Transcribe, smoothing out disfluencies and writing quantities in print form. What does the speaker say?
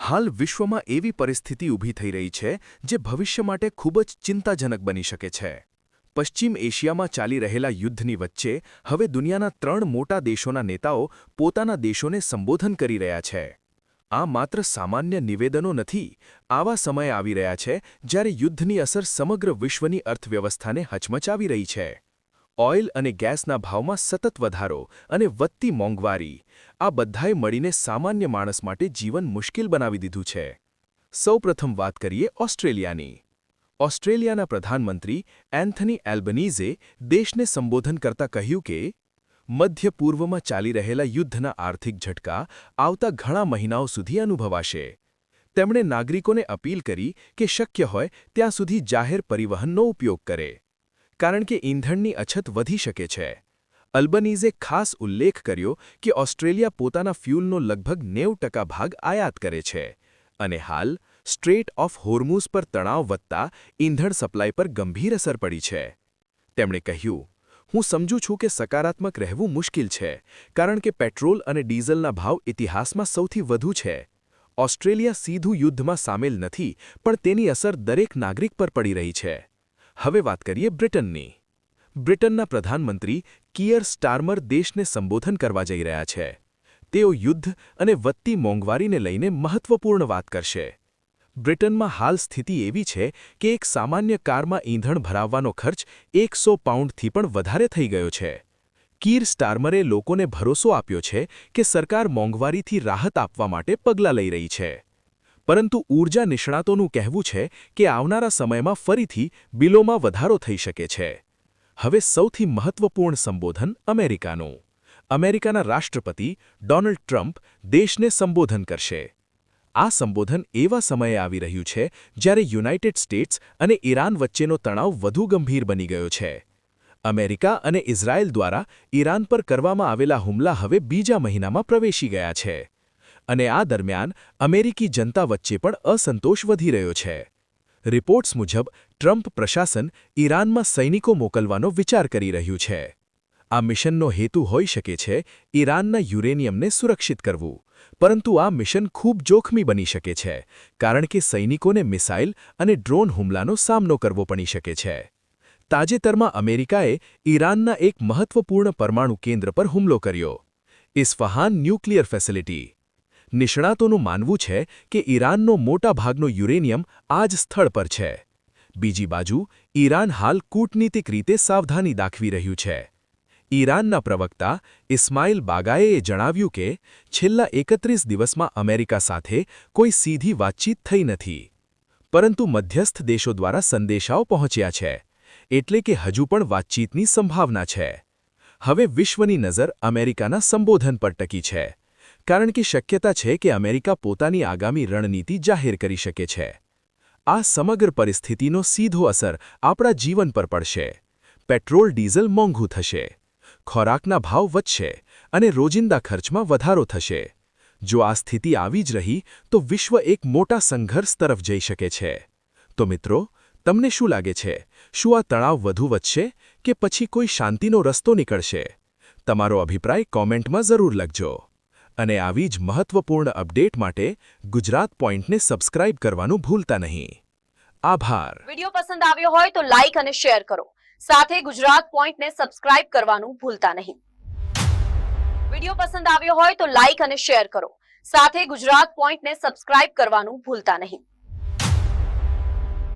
હાલ વિશ્વમાં એવી પરિસ્થિતિ ઊભી થઈ રહી છે જે ભવિષ્ય માટે ખૂબ જ ચિંતાજનક બની શકે છે. પશ્ચિમ એશિયામાં ચાલી રહેલા યુદ્ધની વચ્ચે હવે દુનિયાના 3 મોટા દેશોના નેતાઓ પોતાના દેશોને સંબોધન કરી રહ્યા છે. આ માત્ર સામાન્ય નિવેદનો નથી, આવા સમયે આવી રહ્યા છે જ્યારે યુદ્ધની અસર સમગ્ર વિશ્વની અર્થવ્યવસ્થાને હચમચાવી રહી છે. ઓઇલ અને ગેસના ભાવમાં સતત વધારો અને વધતી મોંઘવારી, આ બધાએ મળીને સામાન્ય માણસ માટે જીવન મુશ્કેલ બનાવી દીધું છે. સૌપ્રથમ વાત કરીએ ઓસ્ટ્રેલિયાની. ઓસ્ટ્રેલિયાના પ્રધાનમંત્રી એન્થની એલ્બનીઝે દેશને સંબોધન કરતા કહ્યું કે મધ્ય પૂર્વમાં ચાલી રહેલા યુદ્ધના આર્થિક ઝટકા આવતા ઘણા મહિનાઓ સુધી અનુભવાશે. તેમણે નાગરિકોને અપીલ કરી કે શક્ય હોય ત્યાં સુધી જાહેર પરિવહનનો ઉપયોગ કરે, કારણ કે ઈંધણની અછત વધી શકે છે. અલ્બનીઝે ખાસ ઉલ્લેખ કર્યો કે ઓસ્ટ્રેલિયા પોતાના ફ્યુલનો લગભગ 90% ભાગ આયાત કરે છે અને હાલ સ્ટ્રેટ ઓફ હોર્મુઝ પર તણાવ વધતા ઈંધણ સપ્લાય પર ગંભીર અસર પડી છે. તેમણે કહ્યું, હું સમજું છું કે સકારાત્મક રહેવું મુશ્કેલ છે, કારણ કે પેટ્રોલ અને ડીઝલના ભાવ ઇતિહાસમાં સૌથી વધુ છે. ઓસ્ટ્રેલિયા સીધું યુદ્ધમાં સામેલ નથી, પણ તેની અસર દરેક નાગરિક પર પડી રહી છે. હવે વાત કરીએ બ્રિટનની. બ્રિટનના પ્રધાનમંત્રી કિયર સ્ટારમર દેશને સંબોધન કરવા જઈ રહ્યા છે. તેઓ યુદ્ધ અને વધતી મોંઘવારીને લઈને મહત્વપૂર્ણ વાત કરશે. બ્રિટનમાં હાલ સ્થિતિ એવી છે કે એક સામાન્ય કારમાં ઈંધણ ભરાવવાનો ખર્ચ £100થી પણ વધારે થઈ ગયો છે. કિયર સ્ટારમરે લોકોને ભરોસો આપ્યો છે કે સરકાર મોંઘવારીથી રાહત આપવા માટે પગલાં લઈ રહી છે. પરંતુ ઊર્જા નિષ્ણાતોનું કહેવું છે કે આવનારા સમયમાં ફરીથી બિલોમાં વધારો થઈ શકે છે. હવે સૌથી મહત્વપૂર્ણ સંબોધન અમેરિકાનું. અમેરિકાના રાષ્ટ્રપતિ ડોનાલ્ડ ટ્રમ્પ દેશને સંબોધન કરશે. આ સંબોધન એવા સમયે આવી રહ્યું છે જ્યારે યુનાઇટેડ સ્ટેટ્સ અને ઈરાન વચ્ચેનો તણાવ વધુ ગંભીર બની ગયો છે. અમેરિકા અને ઇઝરાયેલ દ્વારા ઈરાન પર કરવામાં આવેલા હુમલા હવે બીજા મહિનામાં પ્રવેશી ગયા છે. અને આ દરમિયાન અમેરિકી જનતા વચ્ચે પણ અસંતોષ વધી રહ્યો છે. રિપોર્ટ્સ મુજબ ટ્રમ્પ પ્રશાસન ઈરાનમાં સૈનિકો મોકલવાનો વિચાર કરી રહ્યું છે. આ મિશનનો હેતુ હોઈ શકે છે ઈરાનના યુરેનિયમને સુરક્ષિત કરવું, પરંતુ આ મિશન ખૂબ જોખમી બની શકે છે, કારણ કે સૈનિકોને મિસાઇલ અને ડ્રોન હુમલાનો સામનો કરવો પડી શકે છે. તાજેતરમાં અમેરિકાએ ઈરાનના એક મહત્વપૂર્ણ પરમાણુ કેન્દ્ર પર હુમલો કર્યો, ઇસ્ફહાન ન્યુક્લિયર ફેસિલિટી. નિષ્ણાતોનું માનવું છે કે ઈરાનનો મોટા ભાગનો યુરેનિયમ આ જ સ્થળ પર છે. બીજી બાજુ ઈરાન હાલ કૂટનીતિક રીતે સાવધાની દાખવી રહ્યું છે. ઈરાનના પ્રવક્તા ઇસ્માઇલ બાગાએએ જણાવ્યું કે છેલ્લા 31 દિવસમાં અમેરિકા સાથે કોઈ સીધી વાતચીત થઈ નથી, પરંતુ મધ્યસ્થ દેશો દ્વારા સંદેશાઓ પહોંચ્યા છે, એટલે કે હજુ પણ વાતચીતની સંભાવના છે. હવે વિશ્વની નજર અમેરિકાના સંબોધન પર ટકી છે, કારણ કે શક્યતા છે કે અમેરિકા પોતાની આગામી રણનીતિ જાહેર કરી શકે છે. આ સમગ્ર પરિસ્થિતિનો સીધો અસર આપણા જીવન પર પડશે. પેટ્રોલ ડીઝલ મોંઘું થશે, ખોરાકના ભાવ વધશે અને રોજિંદા ખર્ચમાં વધારો થશે. જો આ સ્થિતિ આવી જ રહી તો વિશ્વ એક મોટા સંઘર્ષ તરફ જઈ શકે છે. તો મિત્રો, તમને શું લાગે છે, શું આ તણાવ વધુ વધશે કે પછી કોઈ શાંતિનો રસ્તો નીકળશે? તમારો અભિપ્રાય કોમેન્ટમાં જરૂર લખજો. અને આવી જ મહત્વપૂર્ણ અપડેટ માટે ગુજરાત પોઈન્ટને સબસ્ક્રાઇબ કરવાનું ભૂલતા નહીં. આભાર. વિડિયો પસંદ આવ્યો હોય તો લાઈક અને શેર કરો. સાથે ગુજરાત પોઈન્ટને સબસ્ક્રાઇબ કરવાનું ભૂલતા નહીં. વિડિયો પસંદ આવ્યો હોય તો લાઈક અને શેર કરો. સાથે ગુજરાત પોઈન્ટને સબસ્ક્રાઇબ કરવાનું ભૂલતા નહીં.